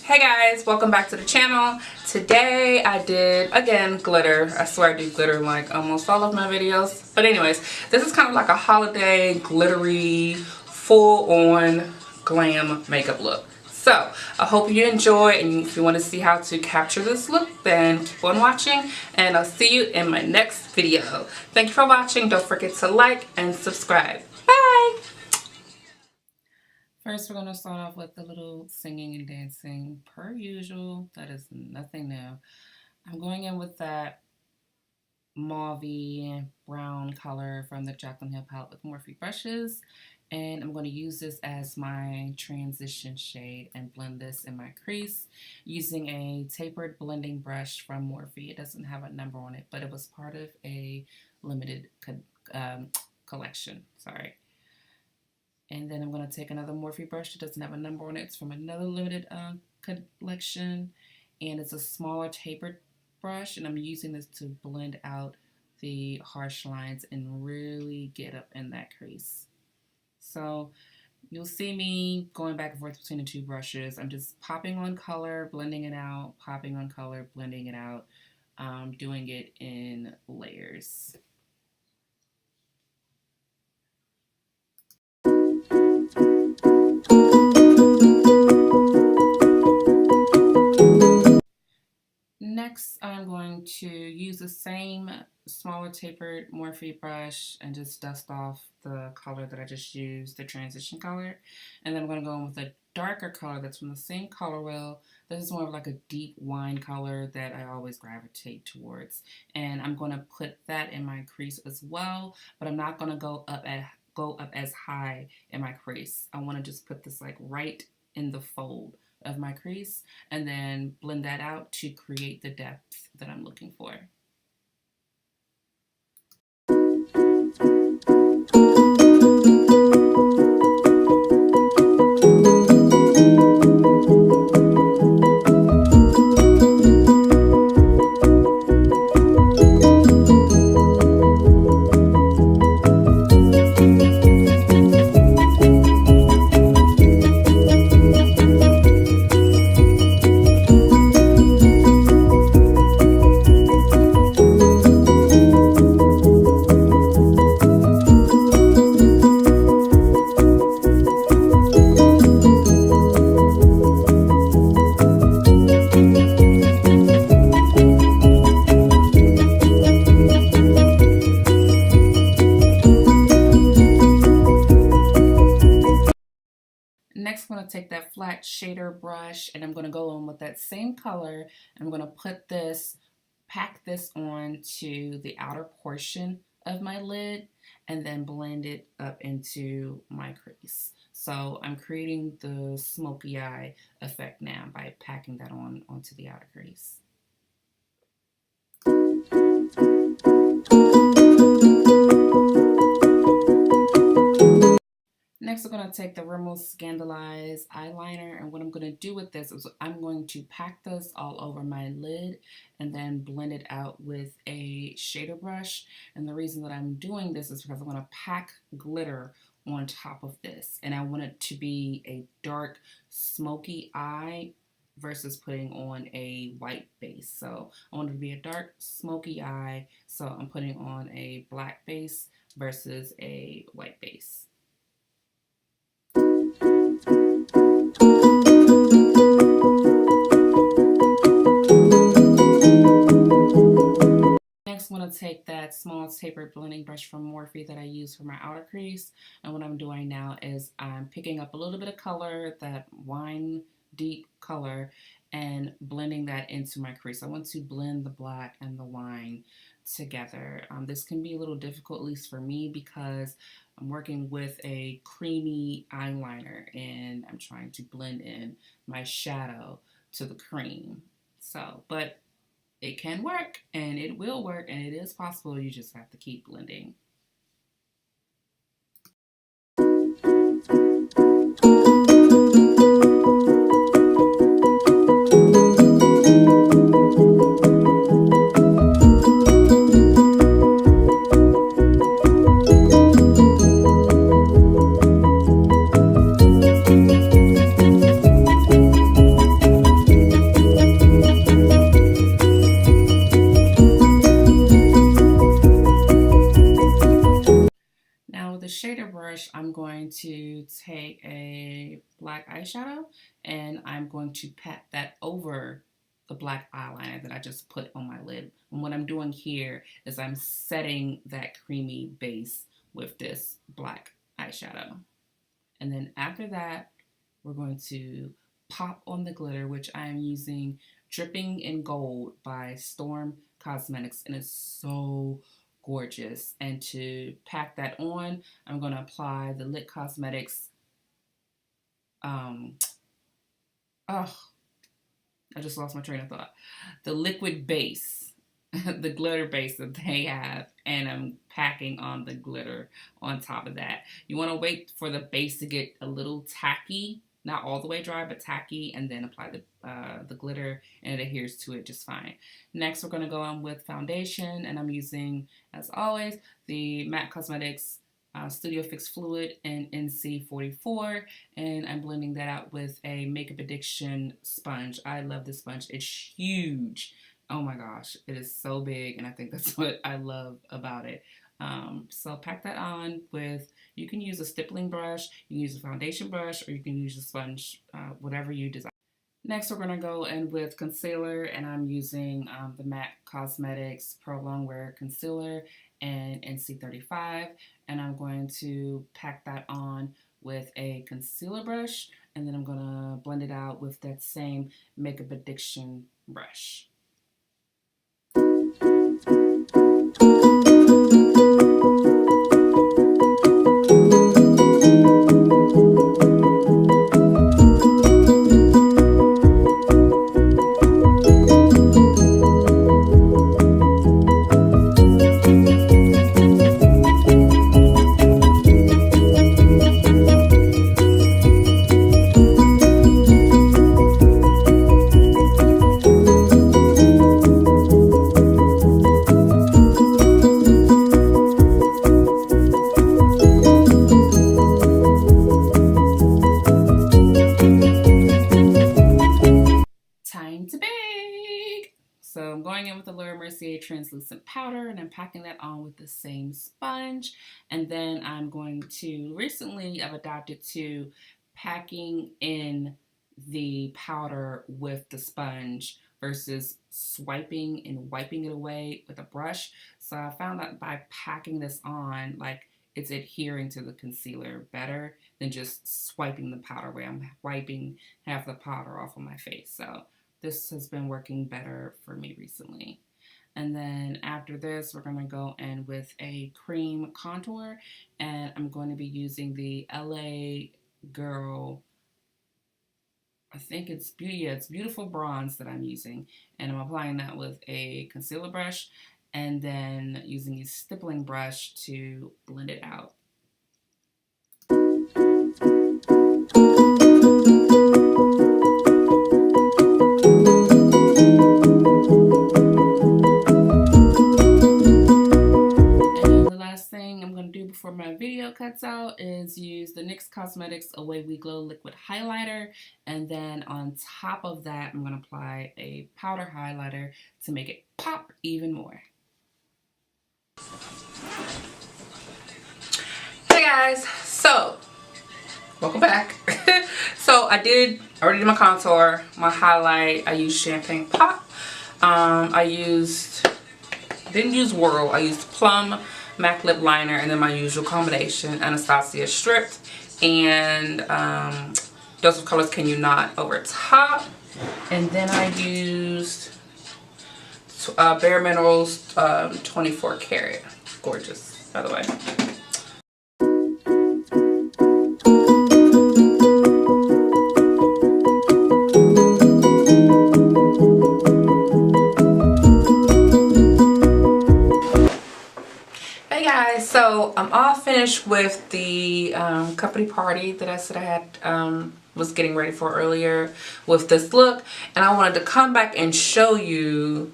Hey guys, welcome back to the channel. Today I did, again, glitter. I swear I do glitter in like almost all of my videos. But anyways, this is kind of like a holiday, glittery, full-on glam makeup look. So, I hope you enjoy, and if you want to see how to capture this look, then keep on watching, and I'll see you in my next video. Thank you for watching. Don't forget to like and subscribe. Bye! First, we're going to start off with a little singing and dancing per usual. That is nothing new. I'm going in with that mauve brown color from the Jaclyn palette with Morphe brushes. And I'm going to use this as my transition shade and blend this in my crease using a tapered blending brush from Morphe. It doesn't have a number on it, but it was part of a limited collection. Sorry. And then I'm going to take another Morphe brush that doesn't have a number on it. It's from another limited collection. And it's a smaller tapered brush. And I'm using this to blend out the harsh lines and really get up in that crease. So you'll see me going back and forth between the two brushes. I'm just popping on color, blending it out, popping on color, blending it out, doing it in layers. Next, I'm going to use the same smaller tapered Morphe brush and just dust off the color that I just used, the transition color. And then I'm going to go in with a darker color that's from the same color wheel. This is more of like a deep wine color that I always gravitate towards. And I'm going to put that in my crease as well, but I'm not going to go up as high in my crease. I want to just put this like right in the fold of my crease and then blend that out to create the depth that I'm looking for. Next, I'm going to take that flat shader brush and I'm going to go in with that same color. I'm going to pack this on to the outer portion of my lid and then blend it up into my crease. So I'm creating the smoky eye effect now by packing that onto the outer crease. Next, I'm going to take the Rimmel Scandaleyes eyeliner, and what I'm going to do with this is I'm going to pack this all over my lid and then blend it out with a shader brush. And the reason that I'm doing this is because I'm going to pack glitter on top of this, and I want it to be a dark smoky eye versus putting on a white base. So I want it to be a dark smoky eye, so I'm putting on a black base versus a white base. Next, I'm going to take that small tapered blending brush from Morphe that I use for my outer crease, and what I'm doing now is I'm picking up a little bit of color, that wine deep color, and blending that into my crease. I want to blend the black and the wine together. This can be a little difficult, at least for me, because I'm working with a creamy eyeliner and I'm trying to blend in my shadow to the cream. So, but it can work and it will work and it is possible. You just have to keep blending. to take a black eyeshadow and I'm going to pat that over the black eyeliner that I just put on my lid. And what I'm doing here is I'm setting that creamy base with this black eyeshadow. And then after that, we're going to pop on the glitter, which I am using Dripping in Gold by Storm Cosmetics, and it's so gorgeous. And to pack that on, I'm going to apply the Lit Cosmetics I just lost my train of thought. The liquid base, the glitter base that they have, and I'm packing on the glitter on top of that. You want to wait for the base to get a little tacky, not all the way dry, but tacky, and then apply the glitter, and it adheres to it just fine. Next, we're going to go on with foundation, and I'm using, as always, the MAC Cosmetics Studio Fix Fluid in NC44, and I'm blending that out with a Makeup Addiction sponge. I love this sponge. It's huge. Oh my gosh, it is so big, and I think that's what I love about it. So pack that on with, you can use a stippling brush, you can use a foundation brush, or you can use a sponge, whatever you desire. Next, we're going to go in with concealer, and I'm using the MAC Cosmetics Pro Longwear Concealer and NC35, and I'm going to pack that on with a concealer brush, and then I'm going to blend it out with that same Makeup Addiction brush. So I'm going in with the Laura Mercier translucent powder, and I'm packing that on with the same sponge. And then I'm going to, recently I've adapted to packing in the powder with the sponge versus swiping and wiping it away with a brush. So I found that by packing this on, like, it's adhering to the concealer better than just swiping the powder away. I'm wiping half the powder off of my face. So this has been working better for me recently. And then after this, we're going to go in with a cream contour, and I'm going to be using the LA Girl, I think it's it's Beautiful Bronze that I'm using, and I'm applying that with a concealer brush, and then using a stippling brush to blend it out. Before my video cuts out is use the NYX Cosmetics Away We Glow Liquid Highlighter, and then on top of that I'm going to apply a powder highlighter to make it pop even more. Hey guys, so welcome back. So I already did my contour, my highlight. I used Champagne Pop. Didn't use Whirl. I used Plum MAC lip liner, and then my usual combination, Anastasia Stripped, and Dose of Colors Can You Not over top. And then I used Bare Minerals 24 Karat. Gorgeous, by the way. So I'm all finished with the company party that I said I had, was getting ready for earlier with this look, and I wanted to come back and show you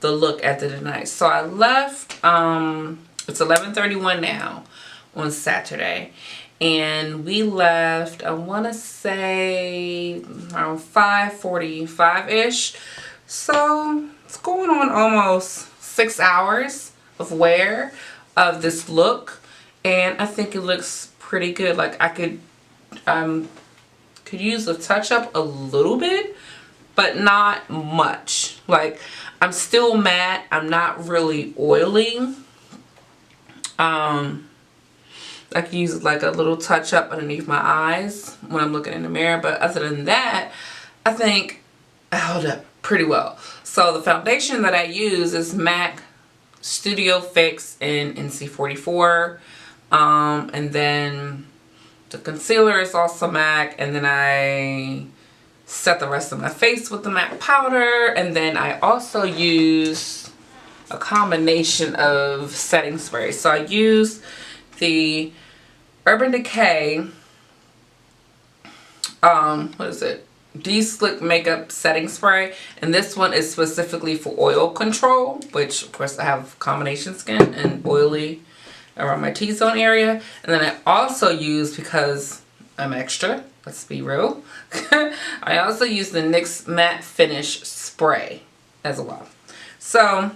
the look at the night. So I left, it's 11:31 now on Saturday, and we left, I want to say around 5:45-ish. So it's going on almost 6 hours of wear of this look, and I think it looks pretty good. Like I could use a touch up a little bit, but not much. Like I'm still matte. I'm not really oily. I can use like a little touch up underneath my eyes when I'm looking in the mirror, but other than that, I think I held up pretty well. So the foundation that I use is MAC Studio Fix in NC44, and then the concealer is also MAC, and then I set the rest of my face with the MAC powder, and then I also use a combination of setting sprays. So I use the Urban Decay, what is it? De-Slick Makeup Setting Spray, and this one is specifically for oil control, which of course I have combination skin and oily around my T-zone area. And then I also use, because I'm extra, let's be real, I also use the NYX Matte Finish Spray as well. So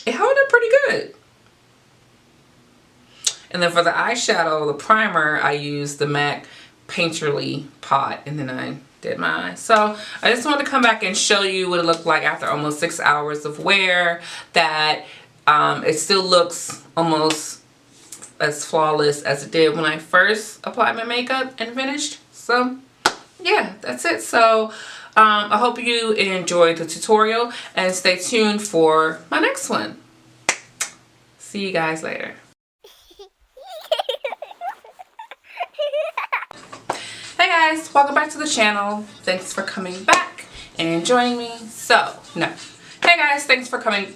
it held up pretty good. And then for the eyeshadow, the primer, I used the MAC Painterly Pot, and then I did my eyes. So I just wanted to come back and show you what it looked like after almost 6 hours of wear, that it still looks almost as flawless as it did when I first applied my makeup and finished. So yeah, that's it. So I hope you enjoyed the tutorial, and stay tuned for my next one. See you guys later. Hey guys, welcome back to the channel. Thanks for coming back and joining me. Hey guys, thanks for coming.